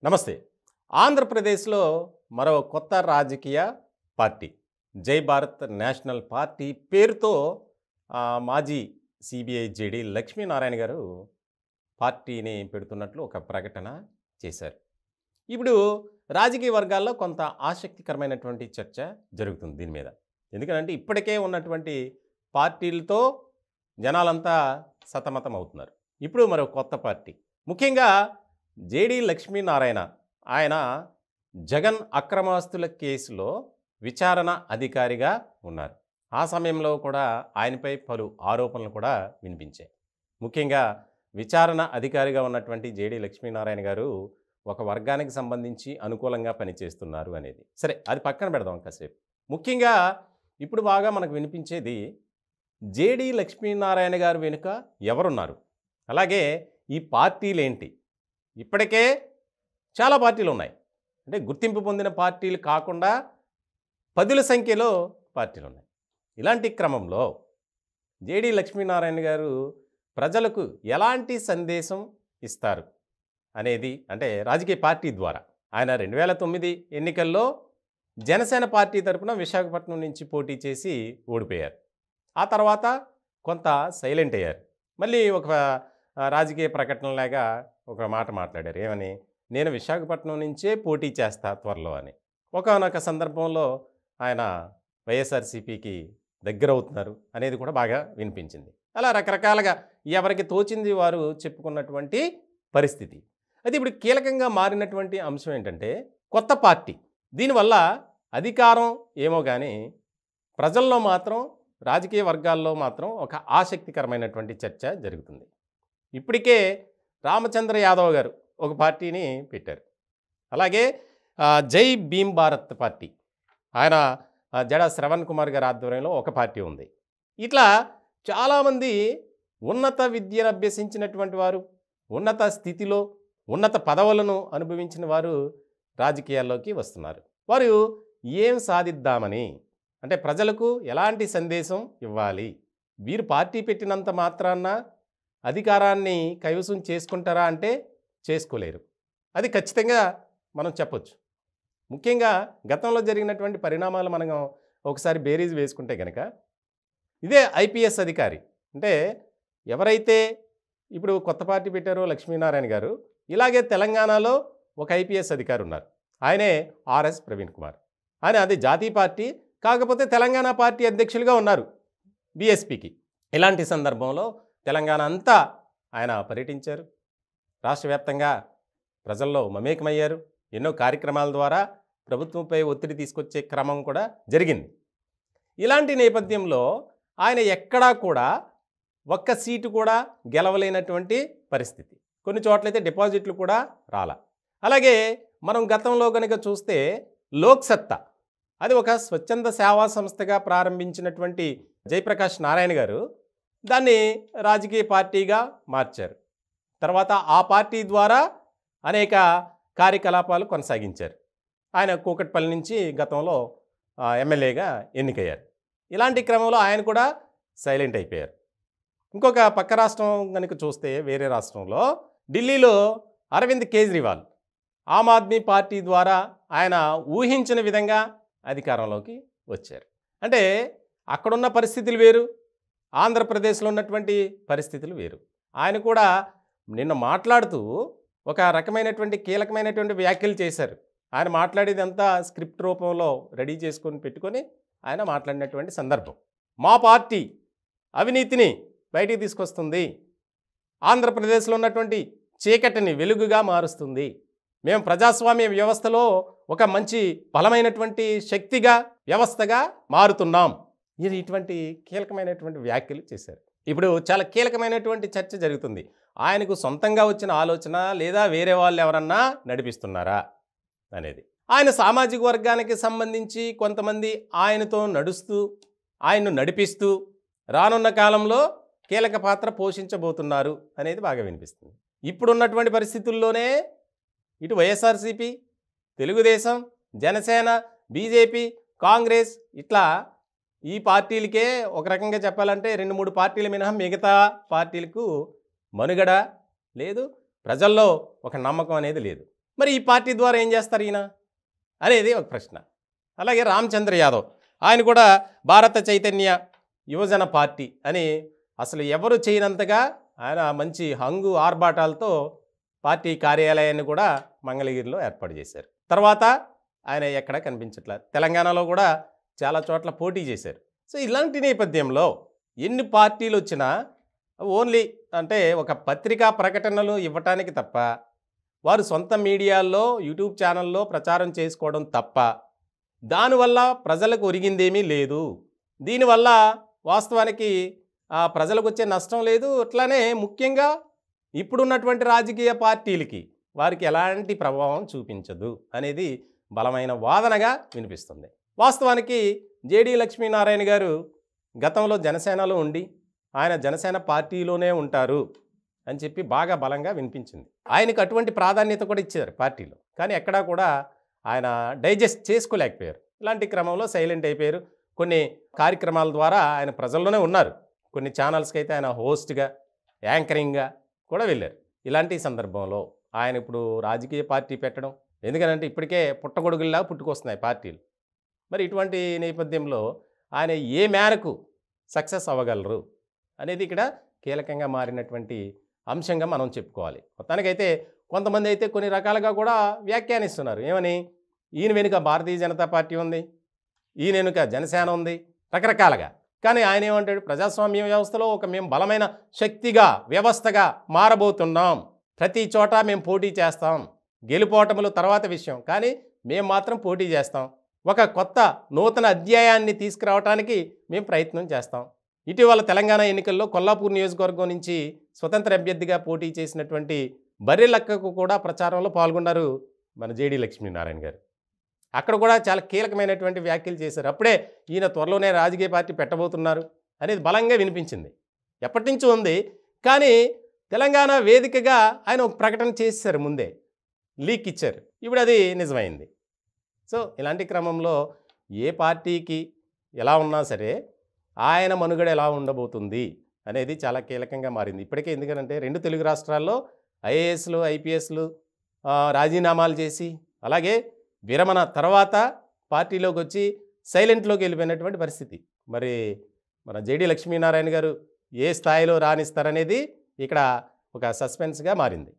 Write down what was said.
నమస్తే. ఆంధ్రప్రదేశ్‌లో మరో కొత్త రాజకీయ పార్టీ 'జై భారత్ నేషనల్ పార్టీ' పేరుతో మాజీ సీబీఐ జేడీ లక్ష్మీనారాయణ గారు పార్టీని పెడుతున్నట్లు ఒక ప్రకటన చేశారు. ఇప్పుడు రాజకీయ వర్గాల్లో కొంత ఆసక్తికరమైనటువంటి చర్చ జరుగుతుంది దీని మీద. ఎందుకంటే ఇప్పటికే ఉన్నటువంటి పార్టీలతో జనాలంతా సతమతం అవుతున్నారు. ఇప్పుడు మరో కొత్త పార్టీ. ముఖ్యంగా జేడీ లక్ష్మీనారాయణ ఆయన జగన్ అక్రమాస్తుల కేసులో విచారణ అధికారిగా ఉన్నారు. ఆ సమయంలో కూడా ఆయనపై పలు ఆరోపణలు కూడా వినిపించాయి. ముఖ్యంగా విచారణ అధికారిగా ఉన్నటువంటి జేడీ లక్ష్మీనారాయణ గారు ఒక వర్గానికి సంబంధించి అనుకూలంగా పనిచేస్తున్నారు అనేది. సరే, అది పక్కన పెడదాం కాసేపు. ముఖ్యంగా ఇప్పుడు బాగా మనకు వినిపించేది జేడీ లక్ష్మీనారాయణ గారు వెనుక ఎవరున్నారు, అలాగే ఈ పార్టీలేంటి. ఇప్పటికే చాలా పార్టీలు ఉన్నాయి. అంటే గుర్తింపు పొందిన పార్టీలు కాకుండా పదుల సంఖ్యలో పార్టీలు ఉన్నాయి. ఇలాంటి క్రమంలో జేడీ లక్ష్మీనారాయణ గారు ప్రజలకు ఎలాంటి సందేశం ఇస్తారు అనేది, అంటే రాజకీయ పార్టీ ద్వారా ఆయన 2009 ఎన్నికల్లో జనసేన పార్టీ తరపున విశాఖపట్నం నుంచి పోటీ చేసి ఓడిపోయారు. ఆ తర్వాత కొంత సైలెంట్ అయ్యారు. మళ్ళీ ఒక రాజకీయ ప్రకటనలాగా ఒక మాట మాట్లాడారు. ఏమని? నేను విశాఖపట్నం నుంచే పోటీ చేస్తా త్వరలో అని. ఒకానొక సందర్భంలో ఆయన వైఎస్ఆర్సీపీకి దగ్గరవుతున్నారు అనేది కూడా బాగా వినిపించింది. అలా రకరకాలుగా ఎవరికి తోచింది వారు చెప్పుకున్నటువంటి పరిస్థితి. అయితే ఇప్పుడు కీలకంగా మారినటువంటి అంశం ఏంటంటే కొత్త పార్టీ. దీనివల్ల అధికారం ఏమో కానీ ప్రజల్లో మాత్రం, రాజకీయ వర్గాల్లో మాత్రం ఒక ఆసక్తికరమైనటువంటి చర్చ జరుగుతుంది. ఇప్పటికే రామచంద్ర యాదవ్ గారు ఒక పార్టీని పెట్టారు. అలాగే జై భీమ్ భారత్ పార్టీ, ఆయన జడ శ్రవణ్ కుమార్ గారి ఆధ్వర్యంలో ఒక పార్టీ ఉంది. ఇట్లా చాలామంది ఉన్నత విద్యను అభ్యసించినటువంటి వారు, ఉన్నత స్థితిలో ఉన్నత పదవులను అనుభవించిన వారు రాజకీయాల్లోకి వస్తున్నారు. వారు ఏం సాధిద్దామని, అంటే ప్రజలకు ఎలాంటి సందేశం ఇవ్వాలి, వీరు పార్టీ పెట్టినంత మాత్రాన అధికారాన్ని కైవసం చేసుకుంటారా అంటే చేసుకోలేరు. అది ఖచ్చితంగా మనం చెప్పొచ్చు. ముఖ్యంగా గతంలో జరిగినటువంటి పరిణామాలు మనం ఒకసారి బేరీజ్ వేసుకుంటే కనుక, ఇదే ఐపీఎస్ అధికారి, అంటే ఎవరైతే ఇప్పుడు కొత్త పార్టీ పెట్టారో లక్ష్మీనారాయణ గారు, ఇలాగే తెలంగాణలో ఒక ఐపీఎస్ అధికారి ఉన్నారు. ఆయనే ఆర్ఎస్ ప్రవీణ్ కుమార్. ఆయన అది జాతీయ పార్టీ, కాకపోతే తెలంగాణ పార్టీ అధ్యక్షులుగా ఉన్నారు బీఎస్పీకి. ఇలాంటి సందర్భంలో తెలంగాణ అంతా ఆయన పర్యటించారు. రాష్ట్ర వ్యాప్తంగా ప్రజల్లో మమేకమయ్యారు. ఎన్నో కార్యక్రమాల ద్వారా ప్రభుత్వంపై ఒత్తిడి తీసుకొచ్చే క్రమం కూడా జరిగింది. ఇలాంటి నేపథ్యంలో ఆయన ఎక్కడా కూడా ఒక్క సీటు కూడా గెలవలేనటువంటి పరిస్థితి. కొన్ని చోట్లయితే డిపాజిట్లు కూడా రాలా. అలాగే మనం గతంలో కనుక చూస్తే లోక్సత్తా, అది ఒక స్వచ్ఛంద సేవా సంస్థగా ప్రారంభించినటువంటి జయప్రకాష్ నారాయణ గారు దాన్ని రాజకీయ పార్టీగా మార్చారు. తర్వాత ఆ పార్టీ ద్వారా అనేక కార్యకలాపాలు కొనసాగించారు. ఆయన కూకట్పల్లి నుంచి గతంలో ఎమ్మెల్యేగా ఎన్నికయ్యారు. ఇలాంటి క్రమంలో ఆయన కూడా సైలెంట్ అయిపోయారు. ఇంకొక పక్క రాష్ట్రం కనుక చూస్తే, వేరే రాష్ట్రంలో ఢిల్లీలో అరవింద్ కేజ్రీవాల్ ఆమ్ ఆద్మీ పార్టీ ద్వారా ఆయన ఊహించిన విధంగా అధికారంలోకి వచ్చారు. అంటే అక్కడున్న పరిస్థితులు వేరు, ఆంధ్రప్రదేశ్లో ఉన్నటువంటి పరిస్థితులు వేరు. ఆయన కూడా నిన్న మాట్లాడుతూ ఒక రకమైనటువంటి కీలకమైనటువంటి వ్యాఖ్యలు చేశారు. ఆయన మాట్లాడేదంతా స్క్రిప్ట్ రూపంలో రెడీ చేసుకొని పెట్టుకొని ఆయన మాట్లాడినటువంటి సందర్భం. మా పార్టీ అవినీతిని బయటికి తీసుకొస్తుంది, ఆంధ్రప్రదేశ్లో ఉన్నటువంటి చీకటిని వెలుగుగా మారుస్తుంది, మేము ప్రజాస్వామ్య వ్యవస్థలో ఒక మంచి బలమైనటువంటి శక్తిగా, వ్యవస్థగా మారుతున్నాం. ఇది ఇటువంటి కీలకమైనటువంటి వ్యాఖ్యలు చేశారు. ఇప్పుడు చాలా కీలకమైనటువంటి చర్చ జరుగుతుంది. ఆయనకు సొంతంగా వచ్చిన ఆలోచన, లేదా వేరే వాళ్ళు ఎవరన్నా నడిపిస్తున్నారా అనేది. ఆయన సామాజిక వర్గానికి సంబంధించి కొంతమంది ఆయనతో నడుస్తూ, ఆయన్ను నడిపిస్తూ రానున్న కాలంలో కీలక పాత్ర పోషించబోతున్నారు అనేది బాగా వినిపిస్తుంది. ఇప్పుడున్నటువంటి పరిస్థితుల్లోనే ఇటు వైఎస్ఆర్సీపీ, తెలుగుదేశం, జనసేన, బీజేపీ, కాంగ్రెస్, ఇట్లా ఈ పార్టీలకే ఒక రకంగా చెప్పాలంటే 2-3 పార్టీలు మినహా మిగతా పార్టీలకు మనుగడ లేదు, ప్రజల్లో ఒక నమ్మకం అనేది లేదు. మరి ఈ పార్టీ ద్వారా ఏం చేస్తారు ఈయన అనేది ఒక ప్రశ్న. అలాగే రామచంద్ర యాదవ్, ఆయన కూడా భారత చైతన్య యువజన పార్టీ అని అసలు ఎవరు చేయనంతగా ఆయన మంచి హంగు ఆర్భాటాలతో పార్టీ కార్యాలయాన్ని కూడా మంగళగిరిలో ఏర్పాటు చేశారు. తర్వాత ఆయన ఎక్కడ కనిపించట్లేదు. తెలంగాణలో కూడా చాలా చోట్ల పోటీ చేశారు. సో ఇలాంటి నేపథ్యంలో ఎన్ని పార్టీలు వచ్చినా ఓన్లీ అంటే ఒక పత్రికా ప్రకటనలు ఇవ్వటానికి తప్ప, వారు సొంత మీడియాల్లో యూట్యూబ్ ఛానల్లో ప్రచారం చేసుకోవడం తప్ప దానివల్ల ప్రజలకు ఒరిగిందేమీ లేదు. దీనివల్ల వాస్తవానికి ప్రజలకు వచ్చే నష్టం లేదు. అట్లానే ముఖ్యంగా ఇప్పుడున్నటువంటి రాజకీయ పార్టీలకి వారికి ఎలాంటి ప్రభావం చూపించదు అనేది బలమైన వాదనగా వినిపిస్తుంది. వాస్తవానికి జేడీ లక్ష్మీనారాయణ గారు గతంలో జనసేనలో ఉండి ఆయన జనసేన పార్టీలోనే ఉంటారు అని చెప్పి బాగా బలంగా వినిపించింది. ఆయనకు అటువంటి ప్రాధాన్యత కూడా ఇచ్చారు పార్టీలో. కానీ ఎక్కడా కూడా ఆయన డైజెస్ట్ చేసుకోలేకపోయారు. ఇలాంటి క్రమంలో సైలెంట్ అయిపోయారు. కొన్ని కార్యక్రమాల ద్వారా ఆయన ప్రజల్లోనే ఉన్నారు. కొన్ని ఛానల్స్కి అయితే ఆయన హోస్ట్గా, యాంకరింగ్గా కూడా వెళ్ళారు. ఇలాంటి సందర్భంలో ఆయన ఇప్పుడు రాజకీయ పార్టీ పెట్టడం, ఎందుకంటే ఇప్పటికే పుట్టగొడుగుల్లా పుట్టుకొస్తున్నాయి పార్టీలు. మరి ఇటువంటి నేపథ్యంలో ఆయన ఏ మేరకు సక్సెస్ అవ్వగలరు అనేది ఇక్కడ కీలకంగా మారినటువంటి అంశంగా మనం చెప్పుకోవాలి. మొత్తానికైతే కొంతమంది అయితే కొన్ని రకాలుగా కూడా వ్యాఖ్యానిస్తున్నారు. ఏమని, ఈయన వెనుక భారతీయ జనతా పార్టీ ఉంది, ఈయన వెనుక జనసేన ఉంది, రకరకాలుగా. కానీ ఆయన ఏమంటాడు, ప్రజాస్వామ్య వ్యవస్థలో మేము బలమైన శక్తిగా, వ్యవస్థగా మారబోతున్నాం, ప్రతి చోట మేము పోటీ చేస్తాం, గెలుపోటములు తర్వాత విషయం, కానీ మేము మాత్రం పోటీ చేస్తాం, ఒక కొత్త నూతన అధ్యాయాన్ని తీసుకురావడానికి మేము ప్రయత్నం చేస్తాం. ఇటీవల తెలంగాణ ఎన్నికల్లో కొల్లాపూర్ నియోజకవర్గం నుంచి స్వతంత్ర అభ్యర్థిగా పోటీ చేసినటువంటి బర్రెలక్కకు కూడా ప్రచారంలో పాల్గొన్నారు మన జేడీ లక్ష్మీనారాయణ గారు. అక్కడ కూడా చాలా కీలకమైనటువంటి వ్యాఖ్యలు చేశారు. అప్పుడే ఈయన త్వరలోనే రాజకీయ పార్టీ పెట్టబోతున్నారు అనేది బలంగా వినిపించింది. ఎప్పటి నుంచో ఉంది, కానీ తెలంగాణ వేదికగా ఆయన ఒక ప్రకటన చేశారు, ముందే లీక్ ఇచ్చారు, ఇప్పుడు అది నిజమైంది. సో ఇలాంటి క్రమంలో ఏ పార్టీకి ఎలా ఉన్నా సరే ఆయన మనుగడ ఎలా ఉండబోతుంది అనేది చాలా కీలకంగా మారింది ఇప్పటికే. ఎందుకంటే రెండు తెలుగు రాష్ట్రాల్లో ఐఏఎస్లు, ఐపీఎస్లు రాజీనామాలు చేసి, అలాగే విరమణ తర్వాత పార్టీలోకి వచ్చి సైలెంట్లోకి వెళ్ళిపోయినటువంటి పరిస్థితి. మరి మన జేడీ లక్ష్మీనారాయణ గారు ఏ స్థాయిలో రాణిస్తారనేది ఇక్కడ ఒక సస్పెన్స్గా మారింది.